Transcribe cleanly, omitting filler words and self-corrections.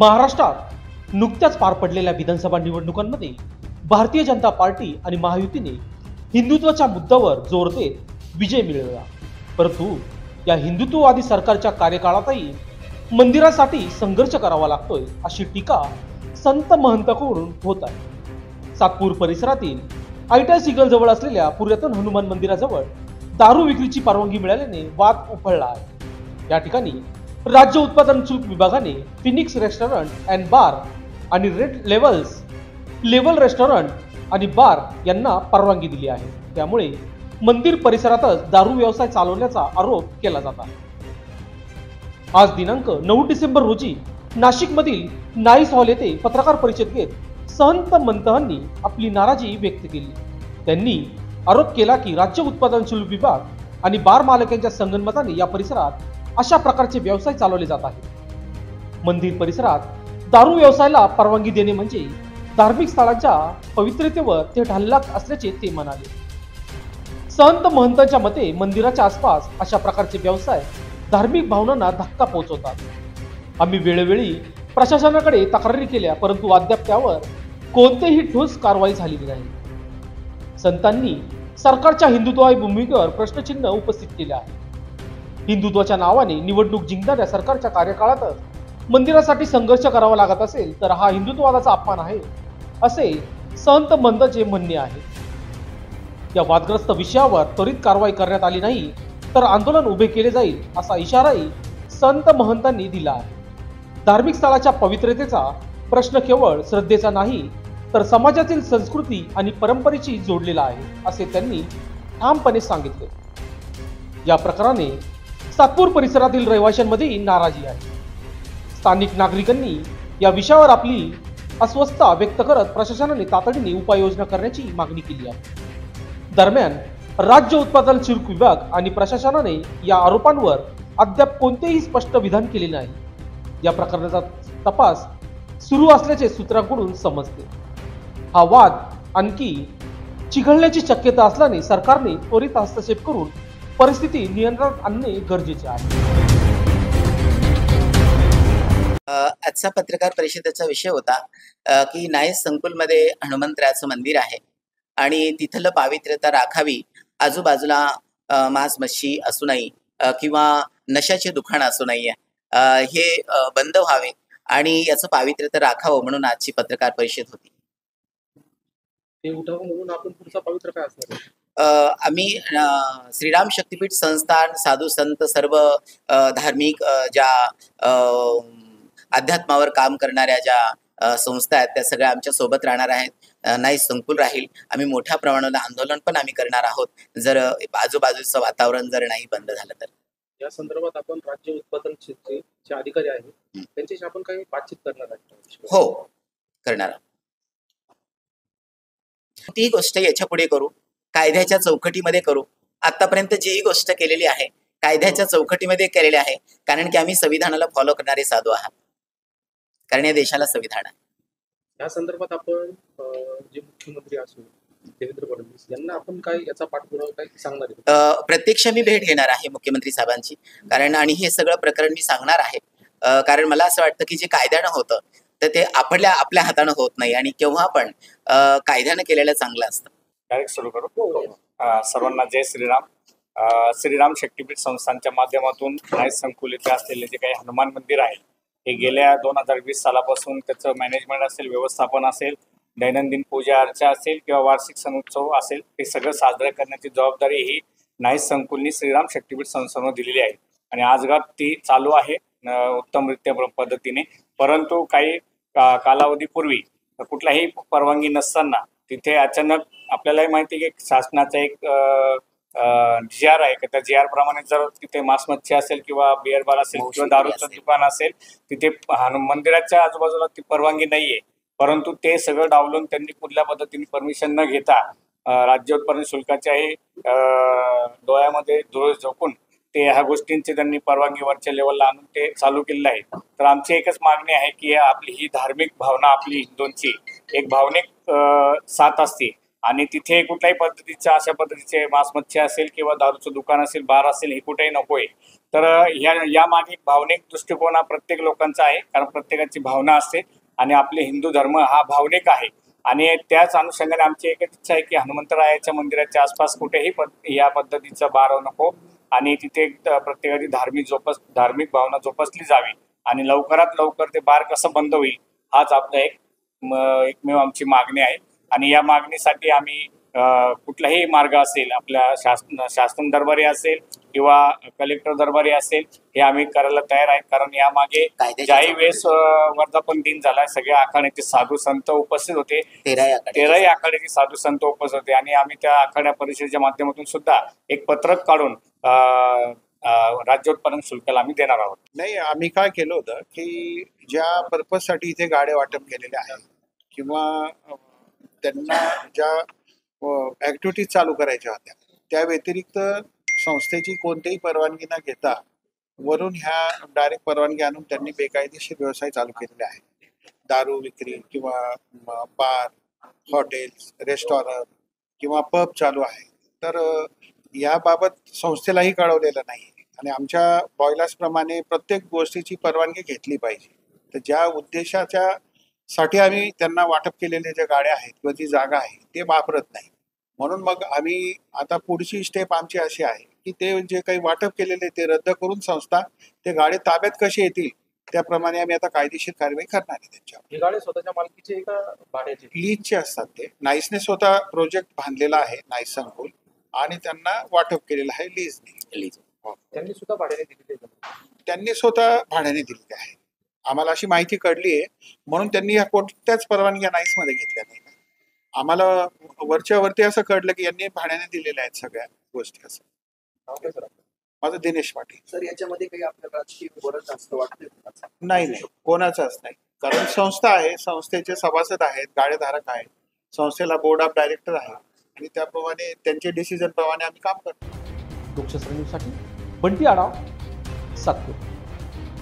महाराष्ट्रात नुकत्याच पार पडलेल्या विधानसभा निवडणुकांमध्ये भारतीय जनता पार्टी आणि महायुतीने हिंदुत्वाच्या मुद्द्यावर जोर देत विजय मिळवला। परंतु या हिंदुत्ववादी सरकारच्या कार्यकाळातही मंदिरासाठी संघर्ष करावा लागतोय अशी टीका संत महंतांकडून होत आहे। सातपूर परिसरातील आयटीआय सिग्नल जवळ असलेल्या पुरातन हनुमान मंदिराजवळ दारू विक्रीची परवानगी मिळाल्याने वाद उफाळला आहे। या ठिकाणी राज्य उत्पादन शुल्क विभागाने फिनिक्स रेस्टॉरंट अँड बार आणि रेड लेवल रेस्टॉरंट आणि बार यांना परवानगी दिली आहे। त्यामुळे मंदिर परिसरातच दारू व्यवसाय चालवण्याचा आरोप केला जात आहे। आज दिनांक 9 डिसेंबर रोजी नाशिकमधील नाईस हॉल येथे पत्रकार परिषद घेत संत महंतांनी आपली नाराजी व्यक्त केली। त्यांनी आरोप केला की राज्य उत्पादन शुल्क विभाग आणि बार मालकांच्या संगनमताने या परिसरात अशा प्रकारचे व्यवसाय चालवले जात आहेत। मंदिर परिसरात दारू व्यवसायाला परवानगी देणे म्हणजे धार्मिक स्थळांच्या पवित्रतेवर थेट हल्ला असल्याचे ते म्हणाले। संत महंतांच्या मते मंदिराच्या आसपास अशा प्रकारचे व्यवसाय धार्मिक भावनांना धक्का पोहोचवतात। आम्ही वेळोवेळी प्रशासनाकडे तक्रारी केल्या, परंतु अद्याप त्यावर कोणतीही ठोस कारवाई झालेली नाही। संतांनी सरकारच्या हिंदुत्वादी भूमिकेवर प्रश्नचिन्ह उपस्थित केले आहे। हिंदुत्वाच्या नावाने निवडणूक जिंकणाऱ्या सरकारच्या कार्यकाळातच मंदिरासाठी संघर्ष करावा लागत असेल तर हा हिंदुत्ववादाचा अपमान आहे, असे संत महंतांचे म्हणणे आहे। या वादग्रस्त विषयावर त्वरित कारवाई करण्यात आली नाही तर आंदोलन उभे केले जाईल असा इशाराही संत महंतांनी दिला आहे। धार्मिक स्थळाच्या पवित्रतेचा प्रश्न केवळ श्रद्धेचा नाही तर समाजातील संस्कृती आणि परंपरेशी जोडलेला आहे, असे त्यांनी ठामपणे सांगितले। या प्रकाराने सातपूर परिसरातील रहिवाशांमध्ये नाराजी आहे। स्थानिक नागरिकांनी या विषयावर आपली अस्वस्थता व्यक्त करत प्रशासनाने तातडीने उपाययोजना करण्याची मागणी केली आहे। दरम्यान राज्य उत्पादन शुल्क विभाग आणि प्रशासनाने या आरोपांवर अद्याप कोणतेही स्पष्ट विधान केले नाही। या प्रकरणाचा तपास सुरू असल्याचे सूत्रांकडून समजते। हा वाद आणखी चिघळण्याची शक्यता असल्याने सरकारने त्वरित हस्तक्षेप करून परिस्थिती नियंत्रणात आणणे गरजेचे आहे। आजचा पत्रकार परिषदेचा विषय होता की नाईस संकुलमध्ये हनुमंतरायाचं मंदिर आहे आणि तिथलं पावित्र्यता राखावी। आजूबाजूला मांस मच्छी असू नये किंवा नशाचे दुकान असू नये, हे बंद व्हावे आणि याचं पावित्र्यता राखावं म्हणून आजची पत्रकार परिषद होती। ते उठाव म्हणून आपण पुढचा पवित्र काय असणार? आम्ही श्रीराम शक्तीपीठ संस्थान, साधू संत, सर्व धार्मिक ज्या अध्यात्मावर काम करणाऱ्या ज्या संस्था आहेत त्या सगळ्या आमच्या सोबत राहणार आहेत। नाईस संकुल राहील। आम्ही मोठ्या प्रमाणावर आंदोलन पण आम्ही करणार आहोत जर आजूबाजूचं वातावरण जर नाही बंद झालं तर। या संदर्भात आपण राज्य उत्पादन क्षेत्राचे अधिकारी आहेत त्यांच्याशी आपण काही बातचीत करणार आहोत? हो, करणार आहोत। ती गोष्ट याच्या पुढे करू, कायद्याच्या चौकटीमध्ये करू। आतापर्यंत जी गोष्ट केलेली आहे कायद्याच्या चौकटीमध्ये केलेली आहे, कारण की आम्ही संविधानाला फॉलो करणारे साधू आहात, कारण या देशाला संविधान आहे। या संदर्भात आपण जे मुख्यमंत्री असो देवेंद्र फडणवीस यांना आपण काय याचा पाठपुरावा काय सांगणार आहे? प्रत्यक्ष मी भेट घेणार आहे मुख्यमंत्री साहेबांची, कारण आणि हे सगळं प्रकरण मी सांगणार आहे, कारण मला असं वाटतं की जे कायद्यानं होतं तर ते आपल्या हातानं होत नाही आणि केव्हा पण कायद्यानं केलेलं चांगलं असतं। डायरेक्ट सुरू करू। सर्वांना जय श्रीराम। श्रीराम शक्तीपीठ संस्थांच्या माध्यमातून नाईस संकुल येथे असलेले जे काही हनुमान मंदिर आहे हे गेल्या 2020 सालापासून त्याचं मॅनेजमेंट असेल, व्यवस्थापन असेल, दैनंदिन पूजा अर्चा असेल किंवा वार्षिक सण उत्सव असेल, ते सगळं साजरं करण्याची जबाबदारी ही नाईस संकुलनी श्रीराम शक्तीपीठ संस्थांवर दिलेली आहे आणि आजगार ती चालू आहे उत्तमरित्या पद्धतीने। परंतु काही कालावधीपूर्वी कुठलाही परवानगी नसताना तिथे अचानक आपल्यालाही माहिती आहे की शासनाचा एक GR आहे की त्या GR प्रमाणे जर तिथे मांस मच्छी असेल किंवा बिअर बार असेल किंवा दारूचं दुकान असेल तिथे मंदिराच्या आजूबाजूला ती परवानगी नाहीये, परंतु ते सगळं डावलून त्यांनी कुठल्या पद्धतीने परमिशन न घेता राज्य उत्पादन शुल्काच्याही डोळ्यामध्ये धूळ झोकून ते ह्या गोष्टींची त्यांनी परवानगी वरच्या लेवलला आणून ते चालू केलेलं आहे। तर आमची एकच मागणी आहे की आपली ही धार्मिक भावना, आपली हिंदूंची एक भावनिक साथ असते आणि तिथे कुठल्याही पद्धतीच्या अशा पद्धतीचे मांस मच्छी असेल किंवा दारूचं दुकान असेल, बार असेल, हे कुठेही नकोय। तर या मागे भावनिक दृष्टिकोन हा प्रत्येक लोकांचा आहे, कारण प्रत्येकाची भावना असते आणि आपले हिंदू धर्म हा भावनिक आहे. आणि त्याच अनुषंगाने आमची एकच इच्छा आहे की हनुमंतरायाच्या मंदिराच्या आसपास कुठेही या पद्धतीचा बार नको आणि तिथे प्रत्येकाची धार्मिक भावना जोपासली जावी आणि लवकरात लवकर ते बार कसं बंद होईल हाच आपला एकमेव आमची मागणी आहे. आणि या मागणीसाठी आम्ही कुठलाही मार्ग असेल, आपल्या शासन दरबारी असेल किंवा कलेक्टर दरबारी असेल, हे आम्ही करायला तयार आहे. कारण यामागे ज्याही वेळेस वर्धापन दिन झाला, सगळ्या आखाड्याचे साधू संत उपस्थित होते, 13ही आखाड्याचे साधू संत उपस्थित होते आणि आम्ही त्या आखाड्या परिषदेच्या माध्यमातून सुद्धा एक पत्रक काढून राज्योत्पादन शुल्काला आम्ही देणार आहोत. नाही, आम्ही काय केलं होतं की ज्या पर्पजसाठी इथे गाड्या वाटप केलेल्या आहेत किंवा त्यांना ज्या ऍक्टिव्हिटीज चालू करायच्या होत्या त्या व्यतिरिक्त संस्थेची कोणतीही परवानगी न घेता वरून ह्या डायरेक्ट परवानगी आणून त्यांनी बेकायदेशीर व्यवसाय चालू केलेले आहेत. दारू विक्री किंवा बार, हॉटेल्स, रेस्टॉरंट किंवा पब चालू आहे. तर याबाबत संस्थेलाही कळवलेलं नाही आणि आमच्या बॉयलास प्रमाणे प्रत्येक गोष्टीची परवानगी घेतली पाहिजे. तर ज्या उद्देशाच्या साठी आम्ही त्यांना वाटप केलेल्या ज्या गाड्या आहेत किंवा जी जागा आहे ते वापरत नाही. म्हणून मग आम्ही आता पुढची स्टेप आमची अशी आहे की ते जे काही वाटप केलेले ते रद्द करून संस्था ते गाडे ताब्यात कसे येतील त्याप्रमाणे आम्ही आता कायदेशीर कारवाई करणार आहे. त्यांच्यावर हे गाड्या स्वतःच्या मालकीचे का भाड्याचे? लीजचे असतात ते. नाईसने स्वतः प्रोजेक्ट बांधलेला आहे, नाईस संकुल, आणि त्यांना वाटप केलेलं आहे लीजने. त्यांनी सुद्धा भाड्याने दिलेले? त्यांनी स्वतः भाड्याने दिलेले आहे. आम्हाला अशी माहिती कळली आहे म्हणून त्यांनी या कोणत्याच परवानग्या नाईसमध्ये घेतल्या नाही. आम्हाला वरच्या वरती असं कळलं की यांनी भाड्याने दिलेल्या आहेत सगळ्या गोष्टी. असं. माझं दिनेश पाटील. सर, याच्यामध्ये काही आपल्याला राजकीय गरज असतं वाटतं? नाही, कोणाचाच नाही. कारण संस्था आहे, संस्थेचे सभासद आहेत, गाडेधारक आहेत, संस्थेला बोर्ड ऑफ डायरेक्टर आहे आणि त्याप्रमाणे त्यांचे डिसिजन प्रमाणे आम्ही काम करतो. लोकशास्त्र न्यूजसाठी बंटी आढाव, सातपूर.